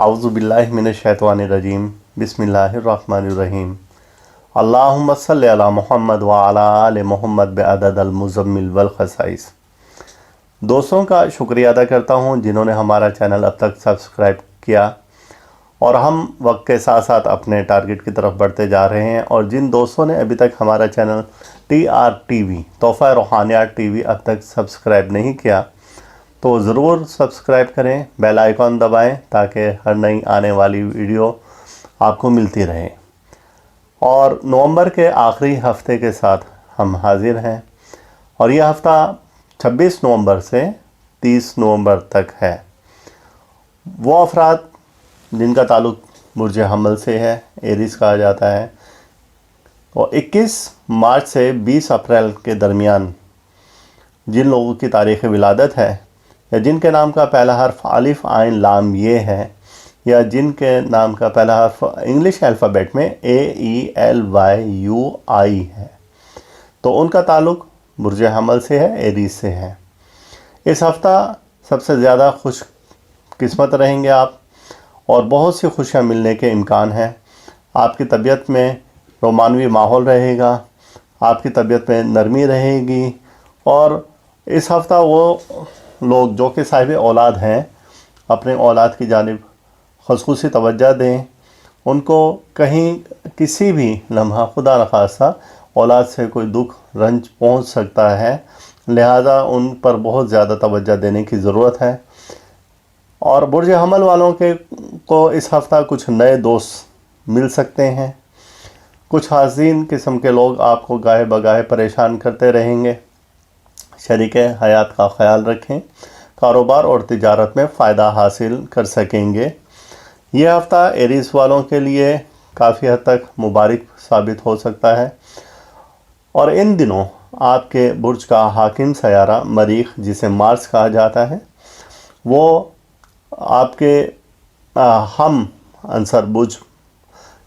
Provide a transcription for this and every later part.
आउज़ु बिल्लाहि मिनश्शैतानिर्रजीम बिस्मिल्लाहिर्रहमानिर्रहीम। अल्लाहुम्मा सल्लि अला मुहम्मद व अला आलि मुहम्मद बिअददिल मुज़म्मिल वल खसाइस। दोस्तों का शुक्रिया अदा करता हूँ जिन्होंने हमारा चैनल अब तक सब्सक्राइब किया, और हम वक्त के साथ साथ अपने टारगेट की तरफ बढ़ते जा रहे हैं। और जिन दोस्तों ने अभी तक हमारा चैनल TRTV तोहफ़ा रूहानियात TV अब तक सब्सक्राइब नहीं किया तो ज़रूर सब्सक्राइब करें, बेल आइकॉन दबाएं ताकि हर नई आने वाली वीडियो आपको मिलती रहे। और नवंबर के आखिरी हफ्ते के साथ हम हाजिर हैं, और यह हफ़्ता 26 नवंबर से 30 नवंबर तक है। वो अफराद जिनका ताल्लुक़ बुर्ज हमल से है, एरीज़ कहा जाता है, और 21 मार्च से 20 अप्रैल के दरमियान जिन लोगों की तारीख़ विलादत है, या जिनके नाम का पहला हर्फ अलिफ आइन लाम ये है, या जिनके नाम का पहला हर्फ इंग्लिश अल्फ़ाबेट में AELYUI है, तो उनका ताल्लुक़ बुर्ज हमल से है, एरीज़ से है। इस हफ़्ता सबसे ज़्यादा खुश किस्मत रहेंगे आप, और बहुत सी खुशियाँ मिलने के इम्कान हैं। आपकी तबीयत में रोमानवी माहौल रहेगा, आपकी तबीयत में नरमी रहेगी। और इस हफ़्ता वो लोग जो कि साहिब औलाद हैं, अपने औलाद की जानिब ख़ुसूसी तवज्जो दें। उनको कहीं किसी भी लम्हा खुदा न खास्ता औलाद से कोई दुख रंज पहुंच सकता है, लिहाजा उन पर बहुत ज़्यादा तवज्जो देने की ज़रूरत है। और बुर्ज हमल वालों को इस हफ़्ता कुछ नए दोस्त मिल सकते हैं। कुछ हसीन किस्म के लोग आपको गाहे बगाहे परेशान करते रहेंगे। शरीके हयात का ख्याल रखें, कारोबार और तिजारत में फ़ायदा हासिल कर सकेंगे। यह हफ़्ता एरीज़ वालों के लिए काफ़ी हद तक मुबारक साबित हो सकता है। और इन दिनों आपके बुर्ज का हाकिम सयारा मरीख, जिसे मार्स कहा जाता है, वो आपके हम अंसर बुर्ज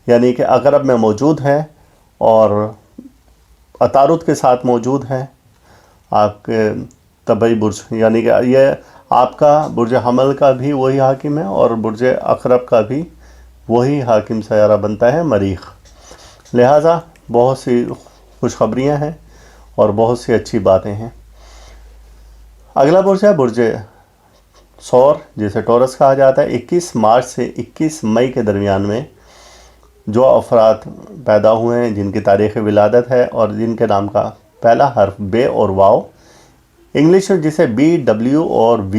यानी कि अकरब में मौजूद हैं, और अतारुद के साथ मौजूद हैं। आपके तबई बुर्ज यानी कि ये आपका बुर्ज हमल का भी वही हाकिम है, और बुर्ज अकरब का भी वही हाकिम सयारा बनता है मरीख। लिहाजा बहुत सी खुशखबरियाँ हैं और बहुत सी अच्छी बातें हैं। अगला बुर्ज है बुर्ज सौर, जिसे टॉरस कहा जाता है। 21 मार्च से 21 मई के दरमियान में जो अफराद पैदा हुए हैं, जिनकी तारीख़ विलादत है और जिनके नाम का पहला हर्फ बे और वाव, इंग्लिश में जिसे BW और V,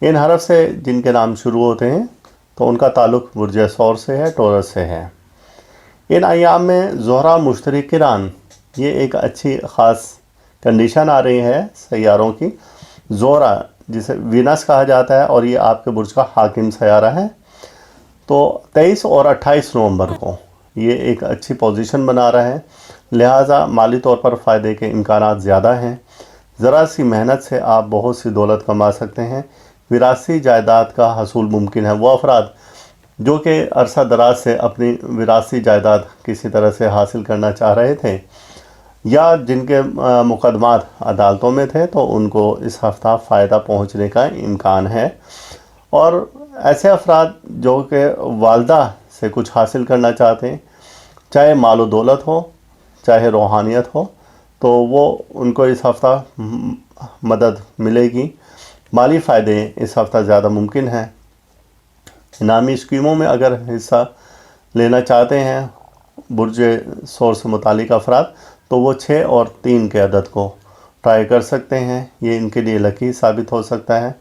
इन हरफ से जिनके नाम शुरू होते हैं, तो उनका ताल्लुक़ बुर्ज सौर से है, टॉरस से है। इन अयाम में ज़ोहरा मुश्तरी किरान, ये एक अच्छी ख़ास कंडीशन आ रही है सैयारों की। ज़ोहरा जिसे वीनस कहा जाता है, और ये आपके बुर्ज का हाकिम सयारा है, तो 23 और 28 नवंबर को ये एक अच्छी पोजीशन बना रहा है। लिहाजा माली तौर पर फ़ायदे के इम्कानात ज़्यादा हैं। ज़रा सी मेहनत से आप बहुत सी दौलत कमा सकते हैं। विरासती जायदाद का हसूल मुमकिन है। वो अफराद जो कि अरसा दराज से अपनी विरासती जायदाद किसी तरह से हासिल करना चाह रहे थे, या जिनके मुकदमात अदालतों में थे, तो उनको इस हफ़्ता फ़ायदा पहुँचने का इम्कान है। और ऐसे अफराद जो कि वालदा से कुछ हासिल करना चाहते हैं, चाहे मालो दौलत हो, चाहे रूहानियत हो, तो वो उनको इस हफ़्ता मदद मिलेगी। माली फ़ायदे इस हफ़्ता ज़्यादा मुमकिन हैं। इनामी स्कीमों में अगर हिस्सा लेना चाहते हैं बुर्ज सौर से मुतालिक अफराद, तो वो 6 और 3 के अदद को ट्राई कर सकते हैं। ये इनके लिए लकी साबित हो सकता है।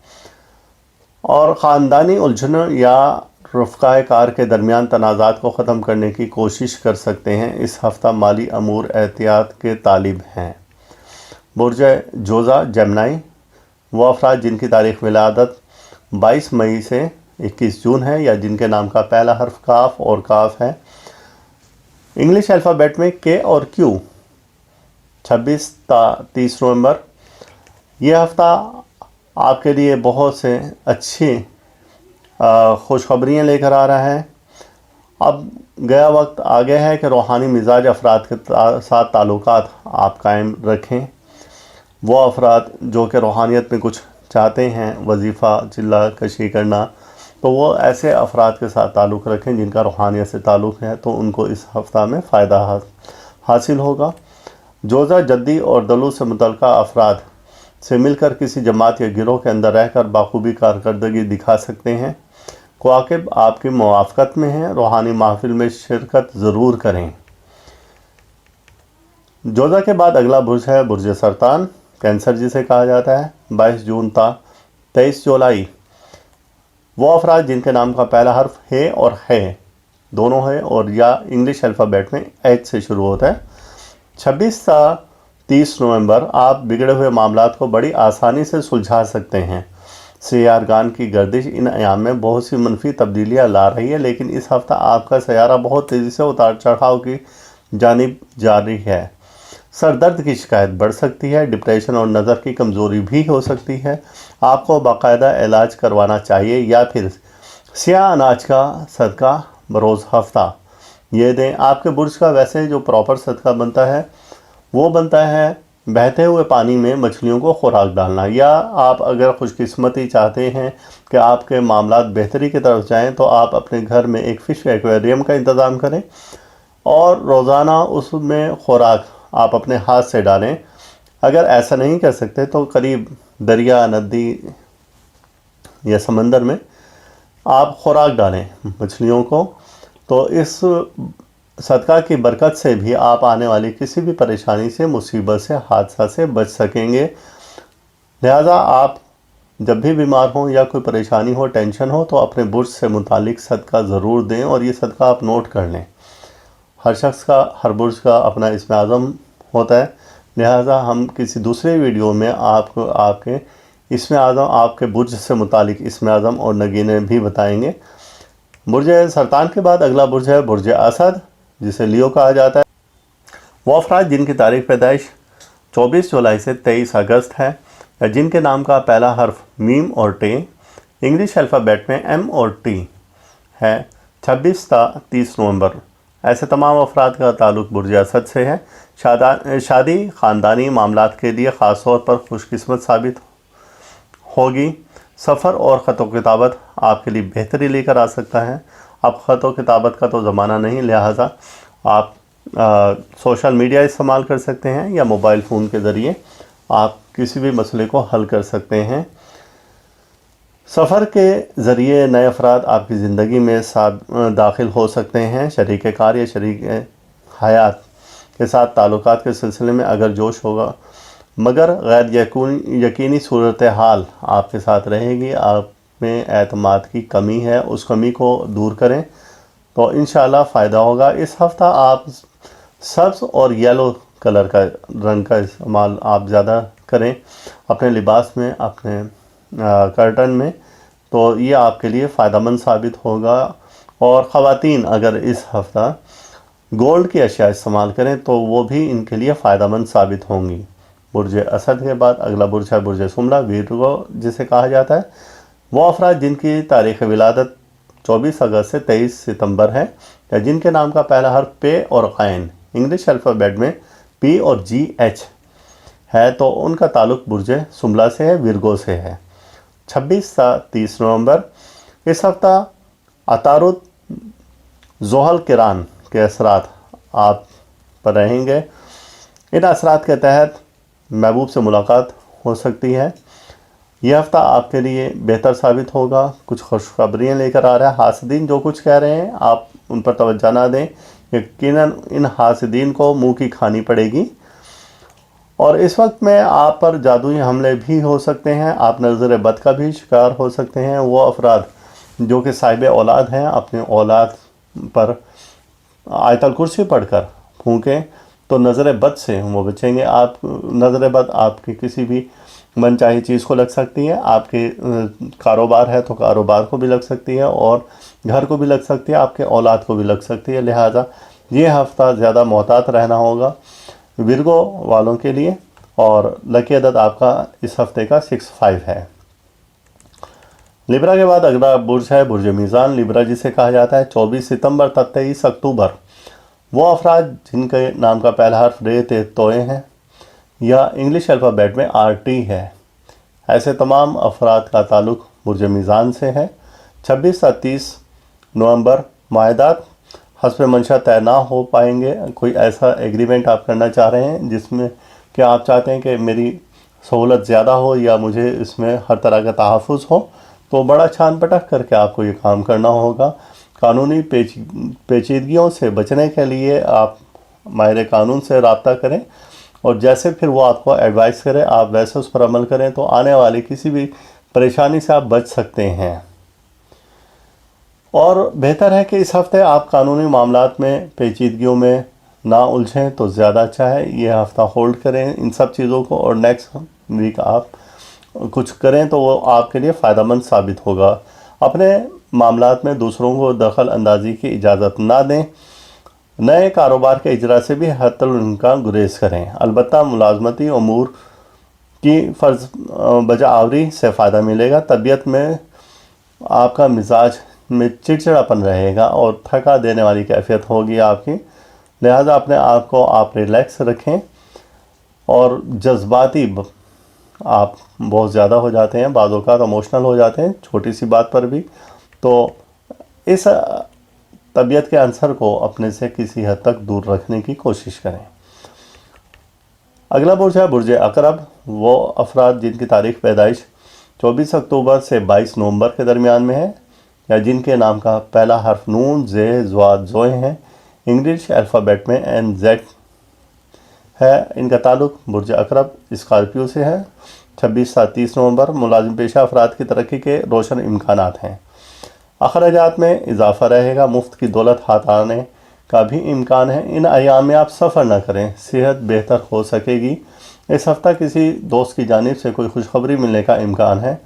और ख़ानदानी उलझनों या रफ़क़ाए कार के दरमियान तनाज़ात को ख़त्म करने की कोशिश कर सकते हैं। इस हफ़्ता माली अमूर एहतियात के तालिब हैं। बुर्ज जोज़ा जेमिनी, वो अफराद जिनकी तारीख़ विलादत 22 मई से 21 जून है, या जिनके नाम का पहला हर्फ काफ और काफ है, इंग्लिश अल्फ़ाबेट में K और Q, 26 ता 30 नवंबर। यह हफ़्ता आपके लिए बहुत से अच्छी खुशखबरियाँ लेकर आ रहा है। अब गया वक्त आ गया है कि रूहानी मिजाज अफराद के साथ ताल्लुकात आप कायम रखें। वो अफराद जो कि रूहानियत में कुछ चाहते हैं, वजीफ़ा चिल्ला कशी करना, تو وہ ایسے افراد کے ساتھ تعلق رکھیں جن کا روحانیت سے تعلق ہے، تو ان کو اس ہفتہ میں فائدہ حاصل ہوگا۔ جوزہ جدی اور دلو سے متعلقہ افراد سے مل کر کسی جماعت یا گروہ کے اندر رہ کر بخوبی کارکردگی دکھا سکتے ہیں۔ کواکب آپ کی موافقت میں ہیں، روحانی محفل میں شرکت ضرور کریں۔ جوزہ کے بعد اگلا برج ہے برج سرطان، کینسر جسے کہا جاتا ہے۔ 22 جون تا 23 جولائی وہ افراد جن کے نام کا پہلا حرف ہے اور ہے دونوں ہے، اور یا انگلش الفابیٹ میں ایچ سے شروع ہوتا ہے۔ 26 تا 30 نومبر آپ بگڑے ہوئے معاملات کو بڑی آسانی سے سلجھا سکتے ہیں۔ سیارگان کی گردش ان ایام میں بہت سی منفی تبدیلیاں لا رہی ہے، لیکن اس ہفتہ آپ کا سیارہ بہت تیزی سے اتار چڑھاؤ کی جانب جاری ہے۔ سر درد کی شکایت بڑھ سکتی ہے، ڈپریشن اور نظر کی کمزوری بھی ہو سکتی ہے۔ آپ کو باقاعدہ علاج کروانا چاہیے یا پھر سیاہ اناج کا صدقہ بروز ہفتہ یہ دیں۔ آپ کے برج کا ویسے جو پراپر صدقہ بنتا ہے وہ بنتا ہے بہتے ہوئے پانی میں مچھلیوں کو خوراک ڈالنا، یا آپ اگر خوش قسمتی چاہتے ہیں کہ آپ کے معاملات بہتری کی طرف جائیں تو آپ اپنے گھر میں ایک فش ایکویریم کا انتظام کریں اور روزانہ اس میں خوراک آپ اپنے ہاتھ سے ڈالیں۔ اگر ایسا نہیں کر سکتے تو قریب دریا، ندی یا سمندر میں آپ خوراک ڈالیں مچھلیوں کو، تو اس صدقہ کی برکت سے بھی آپ آنے والی کسی بھی پریشانی سے، مصیبت سے، حادثہ سے بچ سکیں گے۔ لہٰذا آپ جب بھی بیمار ہوں یا کوئی پریشانی ہو، ٹینشن ہو، تو اپنے برج سے متعلق صدقہ ضرور دیں، اور یہ صدقہ آپ نوٹ کر لیں۔ ہر شخص کا، ہر برج کا اپنا اسم اعظم ہوتا ہے، لہٰذا ہم کسی دوسرے ویڈیو میں آپ کو آپ کے اسم اعظم، آپ کے برج سے متعلق اسم اعظم اور نگینیں بھی بتائیں گے۔ برج سرطان کے بعد اگلا برج ہے برج اسد جسے لیو کہا جاتا ہے۔ وہ افراد جن کی تاریخ پیدائش 24 جولائی سے 23 اگست ہے، یا جن کے نام کا پہلا حرف میم اور ٹے انگلش الفابیٹ میں ایم اور ٹی ہے، 26 تا 30 نومبر ایسے تمام افراد کا تعلق برج اسد سے ہے۔ شادی خاندانی معاملات کے لیے خاص طور پر خوش قسمت ثابت ہوگی۔ سفر اور خط و کتابت آپ کے لیے بہتری لے کر آ سکتا ہے۔ اب خط و کتابت کا تو زمانہ نہیں، لہٰذا آپ سوشل میڈیا استعمال کر سکتے ہیں یا موبائل فون کے ذریعے آپ کسی بھی مسئلے کو حل کر سکتے ہیں۔ سفر کے ذریعے نئے افراد آپ کی زندگی میں داخل ہو سکتے ہیں۔ شریک کار یا شریک حیات کے ساتھ تعلقات کے سلسلے میں اگر جوش ہوگا، مگر غیر یقینی صورتحال آپ کے ساتھ رہے گی۔ آپ میں اعتماد کی کمی ہے، اس کمی کو دور کریں تو انشاءاللہ فائدہ ہوگا۔ اس ہفتہ آپ سبز اور یلو کلر کا رنگ کا استعمال آپ زیادہ کریں اپنے لباس میں، اپنے کرٹن میں، تو یہ آپ کے لیے فائدہ مند ثابت ہوگا۔ اور خواتین اگر اس ہفتہ گولڈ کی اشیاء استعمال کریں تو وہ بھی ان کے لیے فائدہ مند ثابت ہوں گی۔ برج اسد کے بعد اگلا برج ہے برج سملہ، ویرگو جسے کہا جاتا ہے۔ وہ افراد جن کی تاریخ ولادت 24 اگست سے 23 ستمبر ہے، یا جن کے نام کا پہلا حرف پے اور غین انگلش الفابیٹ میں پی اور جی ایچ ہے، تو ان کا تعلق برج سملہ سے ہے، ویرگو سے ہے۔ 26 تا 30 نومبر اس ہفتہ عطارد زحل کران کے اثرات آپ پر رہیں گے۔ ان اثرات کے تحت محبوب سے ملاقات ہو سکتی ہے۔ یہ ہفتہ آپ کے لیے بہتر ثابت ہوگا، کچھ خوشخبریاں لے کر آ رہا ہے۔ حاسدین جو کچھ کہہ رہے ہیں آپ ان پر توجہ نہ دیں، یقیناً ان حاسدین کو منہ کی کھانی پڑے گی۔ اور اس وقت میں آپ پر جادوئی حملے بھی ہو سکتے ہیں، آپ نظر بد کا بھی شکار ہو سکتے ہیں۔ وہ افراد جو کہ صاحب اولاد ہیں، اپنے اولاد پر آیت الکرسی پڑھ کر پھونکیں تو نظر بد سے وہ بچیں گے۔ آپ نظر بد آپ کی کسی بھی من چاہی چیز کو لگ سکتی ہے، آپ کے کاروبار ہے تو کاروبار کو بھی لگ سکتی ہے، اور گھر کو بھی لگ سکتی ہے، آپ کے اولاد کو بھی لگ سکتی ہے۔ لہٰذا یہ ہفتہ زیادہ محتاط رہنا ہوگا ورگو والوں کے لیے، اور لکی عدد آپ کا اس ہفتے کا 65 ہے۔ لیبرا کے بعد اگلا برج ہے برج میزان، لیبرا جسے کہا جاتا ہے۔ 24 ستمبر تا 23 اکتوبر وہ افراد جن کے نام کا پہلا حرف رے تے توئے ہیں، یا انگلش الفابیٹ میں آر ٹی ہے، ایسے تمام افراد کا تعلق برج میزان سے ہے۔ 26 से 30 नवंबर माहदात हस्ब मंशा तय ना हो पाएंगे। कोई ऐसा एग्रीमेंट आप करना चाह रहे हैं जिसमें कि आप चाहते हैं कि मेरी सहूलत ज़्यादा हो या मुझे इसमें हर तरह का तहफ़्फ़ुज़ हो, तो बड़ा छान पटक करके आपको ये काम करना होगा। कानूनी पेचीदगियों से बचने के लिए आप माहिर कानून से रब्ता करें और जैसे फिर वो आपको एडवाइस करे आप वैसे उस पर अमल करें, तो आने वाली किसी भी परेशानी से आप बच सकते हैं। और बेहतर है कि इस हफ़्ते आप कानूनी मामलात में पेचीदगियों में ना उलझें तो ज़्यादा अच्छा है। ये हफ़्ता होल्ड करें इन सब चीज़ों को और नेक्स्ट वीक आप कुछ करें तो वो आपके लिए फ़ायदेमंद साबित होगा। अपने मामलात में दूसरों को दखल अंदाजी की इजाज़त ना दें। नए कारोबार के इजरा से भी हत्तुल-इम्कान का गुरेज करें। अलबत्ता मुलाजमती उमूर की फ़र्ज़ बजाआवरी से फ़ायदा मिलेगा। तबीयत में आपका मिजाज में चिड़चिड़ापन रहेगा और थका देने वाली कैफियत होगी आपकी, लिहाजा अपने आप को आप रिलैक्स रखें। और जज्बाती आप बहुत ज़्यादा हो जाते हैं, बाज़ औक़ात इमोशनल हो जाते हैं छोटी सी बात पर भी, तो इस तबीयत के अंसर को अपने से किसी हद तक दूर रखने की कोशिश करें। अगला बुर्ज है बुर्ज अकरब। वो अफराद जिनकी तारीख़ पैदाइश 24 अक्टूबर से 22 नवंबर के दरमियान में है या जिनके नाम का पहला हर्फ नून ज़े ज़्वाद ज़ोए हैं, इंग्लिश अल्फ़ाबेट में NZ है, इनका ताल्लुक़ बुर्ज अकरब स्कॉर्पियो से है। 26 से 30 नवंबर मुलाजिम पेशा अफराद की तरक्की के रोशन इम्कानात हैं। अखराजात में इजाफ़ा रहेगा। मुफ्त की दौलत हाथ आने का भी इम्कान है। इन अयाम में आप सफ़र न करें, सेहत बेहतर हो सकेगी। इस हफ़्ता किसी दोस्त की जानिब से कोई खुशखबरी मिलने का इम्कान है।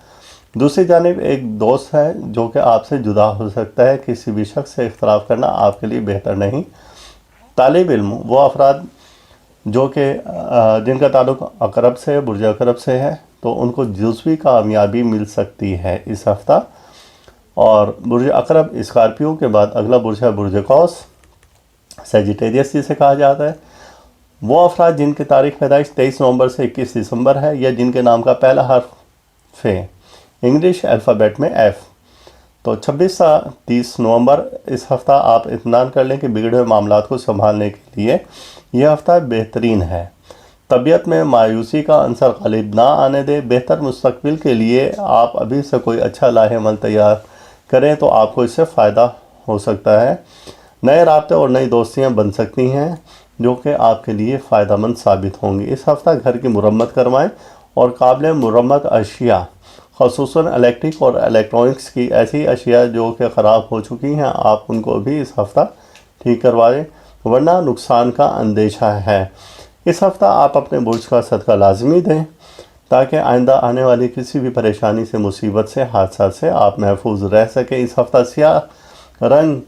दूसरी जानिब एक दोस्त है जो कि आपसे जुदा हो सकता है। किसी भी शख्स से इख्तलाफ करना आपके लिए बेहतर नहीं। तालिब इल्म वो अफराद जो कि जिनका ताल्लुक़ अकरब से बुर्ज अकरब से है, तो उनको जुज़वी कामयाबी मिल सकती है इस हफ़्ता। और बुर्ज अकरब स्कॉर्पियो के बाद अगला बुर्ज है बुर्ज कौस, सजिटेरियस जिसे कहा जाता है। वो अफराद जिनकी तारीख़ पैदाइश 23 नवंबर से 21 दिसंबर है या जिनके नाम का पहला हर्फ है इंग्लिश अल्फ़ाबेट में F, तो 26 से 30 नवंबर इस हफ़्ता आप इत्मीनान कर लें कि बिगड़े हुए मामलात को संभालने के लिए यह हफ़्ता बेहतरीन है। तबीयत में मायूसी का अंसर गालिब ना आने दें। बेहतर मुस्तकबिल के लिए आप अभी से कोई अच्छा लाहेअमल तैयार करें तो आपको इससे फ़ायदा हो सकता है। नए राब्ते और नई दोस्तियां बन सकती हैं जो कि आपके लिए फ़ायदेमंद साबित होंगी। इस हफ़्ता घर की मुरम्मत करवाएं और काबिल मुरम्मत अशिया ख़ुसूसन इलेक्ट्रिक और इलेक्ट्रॉनिक्स की ऐसी अशिया जो कि ख़राब हो चुकी हैं, आप उनको भी इस हफ़्ता ठीक करवाएं, वरना नुकसान का अंदेशा है। इस हफ़्ता आप अपने बुर्ज का सदका लाजमी दें ताकि आइंदा आने वाली किसी भी परेशानी से, मुसीबत से, हादसा से आप महफूज रह सकें। इस हफ़्ता स्याह रंग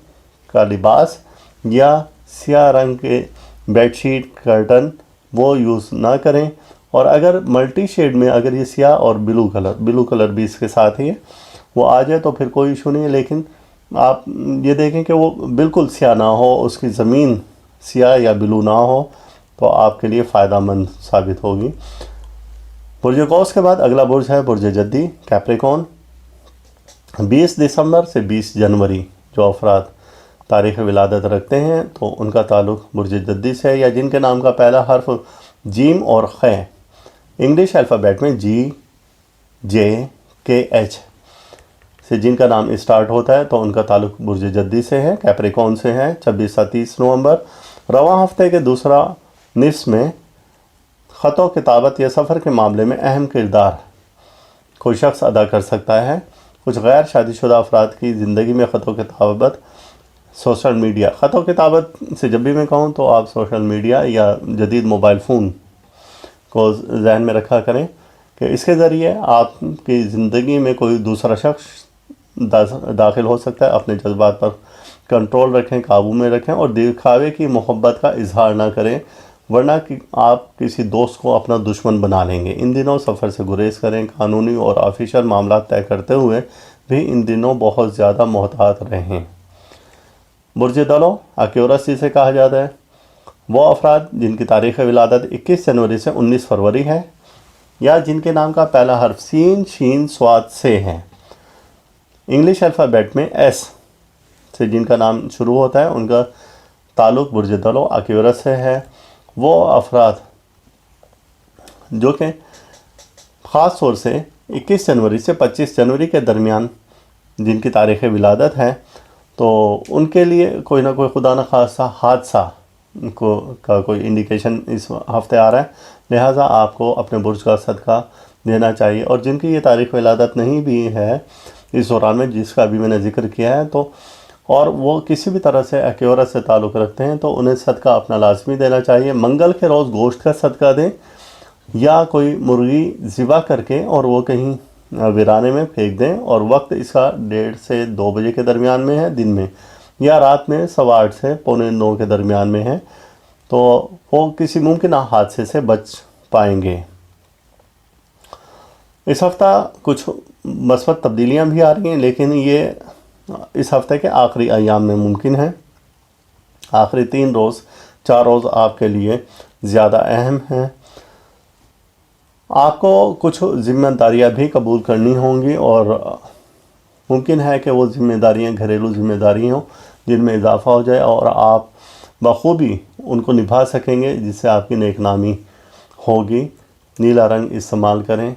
का लिबास या स्याह रंग के बेडशीट, कर्टन वो यूज़ ना करें। और अगर मल्टी शेड में अगर ये स्याह और ब्लू कलर भी इसके साथ ही वो आ जाए तो फिर कोई इशू नहीं है, लेकिन आप ये देखें कि वो बिल्कुल स्याह ना हो, उसकी ज़मीन स्याह या ब्लू ना हो, तो आपके लिए फ़ायदेमंद साबित होगी। बुर्ज कौस के बाद अगला बुर्ज है बुर्ज जद्दी कैप्रिकॉर्न। 20 दिसंबर से 20 जनवरी जो अफराद तारीख़ विलादत रखते हैं तो उनका ताल्लुक़ बुर्ज जद्दी से है या जिनके नाम का पहला हर्फ जीम और ख़ इंग्लिश अल्फ़ाबेट में GJKH से जिनका नाम स्टार्ट होता है तो उनका ताल्लुक़ बुर्ज जद्दी से है, कैप्रिकॉर्न से है। 26 से 30 नवंबर रवां हफ्ते के दूसरा निस्फ़ में ख़तो किताबत या सफ़र के मामले में अहम किरदार कोई शख्स अदा कर सकता है। कुछ गैर शादीशुदा अफराद की ज़िंदगी में ख़तो किताबत, सोशल मीडिया, ख़तो किताबत से जब भी मैं कहूँ तो आप सोशल मीडिया या जदीद मोबाइल फ़ोन को जहन में रखा करें कि इसके ज़रिए आपकी ज़िंदगी में कोई दूसरा शख्स दाखिल हो सकता है। अपने जज्बात पर कंट्रोल रखें, काबू में रखें और दिखावे की मोहब्बत का इजहार ना करें, वरना कि आप किसी दोस्त को अपना दुश्मन बना लेंगे। इन दिनों सफ़र से गुरेज करें। कानूनी और ऑफिशियल मामला तय करते हुए भी इन दिनों बहुत ज़्यादा मोहतात रहें। बुर्ज दलो एक्यूरस जिसे कहा जाता है, वो अफराद जिनकी तारीख़ विलादत 21 जनवरी से 19 फरवरी है या जिनके नाम का पहला हर्फ सीन शीन स्वाद से है। इंग्लिश अल्फ़ाबेट में एस से जिनका नाम शुरू होता है उनका ताल्लुक़ बुर्ज दलो एक्वेरियस से है। वो अफराद जो कि ख़ास तौर से 21 जनवरी से 25 जनवरी के दरमियान जिनकी तारीख़ विलादत है, तो उनके लिए कोई ना कोई खुदा न खास्ता हादसा का कोई इंडिकेशन इस हफ़्ते आ रहा है, लिहाजा आपको अपने बुर्ज का सदका देना चाहिए। और जिनकी ये तारीख़ विलादत नहीं भी है इस दौरान में, जिसका अभी मैंने ज़िक्र किया है, तो और वो किसी भी तरह से एक्वेरियस से ताल्लुक़ रखते हैं, तो उन्हें सदका अपना लाजमी देना चाहिए। मंगल के रोज़ गोश्त का सदका दें या कोई मुर्गी ज़िबा करके और वो कहीं वीराने में फेंक दें, और वक्त इसका 1:30 से 2 बजे के दरमियान में है दिन में, या रात में 8:15 से 8:45 के दरमियान में है, तो वो किसी मुमकिन हादसे से बच पाएंगे। इस हफ़्ता कुछ मस्बत तब्दीलियाँ भी आ रही हैं, लेकिन ये इस हफ़्ते के आखिरी अयाम में मुमकिन है। आखिरी 3 रोज़ 4 रोज़ आपके लिए ज़्यादा अहम हैं। आपको कुछ ज़िम्मेदारियां भी कबूल करनी होंगी, और मुमकिन है कि वो ज़िम्मेदारियां घरेलू ज़िम्मेदारियां हों जिनमें इजाफ़ा हो जाए और आप बखूबी उनको निभा सकेंगे, जिससे आपकी नेकनामी होगी। नीला रंग इस्तेमाल करें,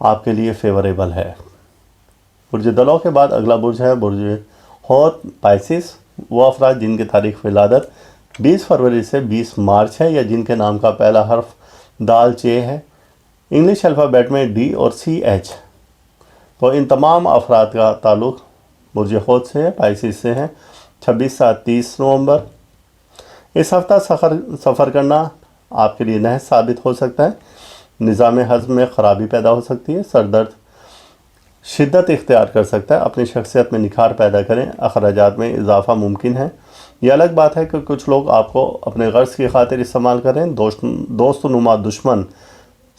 आपके लिए फेवरेबल है। बुर्ज दलो के बाद अगला बुर्ज है बुर्ज हौत पाइसिस। वो अफराद जिनकी तारीख़ विलादत 20 फरवरी से 20 मार्च है, या जिनके नाम का पहला हर्फ दाल चे है, इंग्लिश अल्फ़ाबेट में डी और सी एच, तो इन तमाम अफराद का ताल्लुक़ बुर्ज हौत से है, पाइसिस से है। 26 से 30 नवंबर। इस हफ़्ता सफ़र करना आपके लिए नहस साबित हो सकता है। निज़ाम हज़्म में ख़राबी पैदा हो सकती है। सर दर्द शिद्दत इख्तियार कर सकता है। अपनी शख्सियत में निखार पैदा करें। अखराजात में इजाफ़ा मुमकिन है। यह अलग बात है कि कुछ लोग आपको अपने गर्ज़ की खातिर इस्तेमाल करें। दोस्त नुमा दुश्मन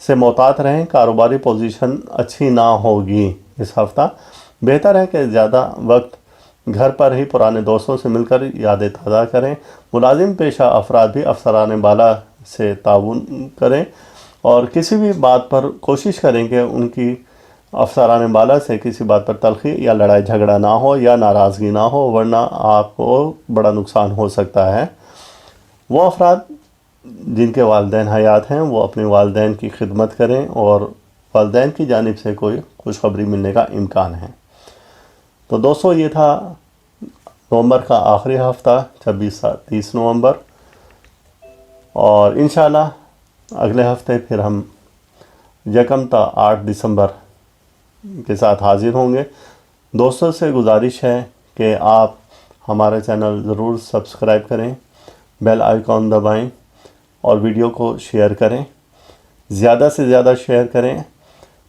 से मोहतात रहें। कारोबारी पोजीशन अच्छी ना होगी इस हफ़्ता। बेहतर है कि ज़्यादा वक्त घर पर ही पुराने दोस्तों से मिलकर यादें ताज़ा करें। मुलाजिम पेशा अफराद भी अफसरान बाला से ताउन करें, और किसी भी बात पर कोशिश करें कि उनकी अफसरान बाला से किसी बात पर तलखी या लड़ाई झगड़ा ना हो या नाराज़गी ना हो, वरना आपको बड़ा नुकसान हो सकता है। वो अफराद जिनके वालिदैन हयात हैं, वो अपने वालिदैन की खिदमत करें, और वालिदैन की जानिब से कोई खुशखबरी मिलने का इम्कान है। तो दोस्तों, ये था नवंबर का आखिरी हफ़्ता 26 से 30 नवंबर, और इंशाल्लाह अगले हफ्ते फिर हम यकम ता 8 दिसंबर के साथ हाज़िर होंगे। दोस्तों से गुजारिश है कि आप हमारा चैनल ज़रूर सब्सक्राइब करें, बेल आइकॉन दबाएं और वीडियो को शेयर करें। ज़्यादा से ज़्यादा शेयर करें,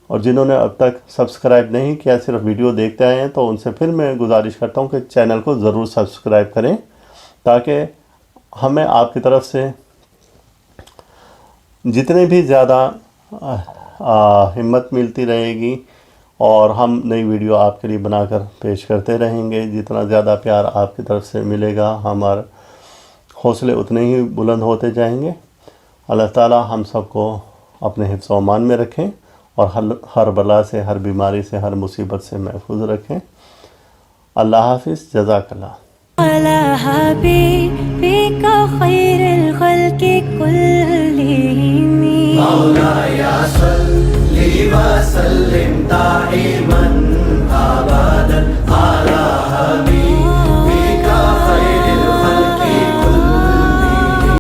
और जिन्होंने अब तक सब्सक्राइब नहीं किया, सिर्फ वीडियो देखते आए हैं, तो उनसे फिर मैं गुजारिश करता हूं कि चैनल को ज़रूर सब्सक्राइब करें, ताकि हमें आपकी तरफ से जितने भी ज़्यादा हिम्मत मिलती रहेगी और हम नई वीडियो आपके लिए बनाकर पेश करते रहेंगे। जितना ज़्यादा प्यार आपकी तरफ से मिलेगा, हमारे हौसले उतने ही बुलंद होते जाएंगे। अल्लाह ताला हम सबको अपने हिफ्ज़ व अमान में रखें, और हर बला से, हर बीमारी से, हर मुसीबत से महफूज रखें। अल्लाह हाफ़िज़। जज़ाकल्लाह। मौलाया सल्ली व सल्लिम दाइम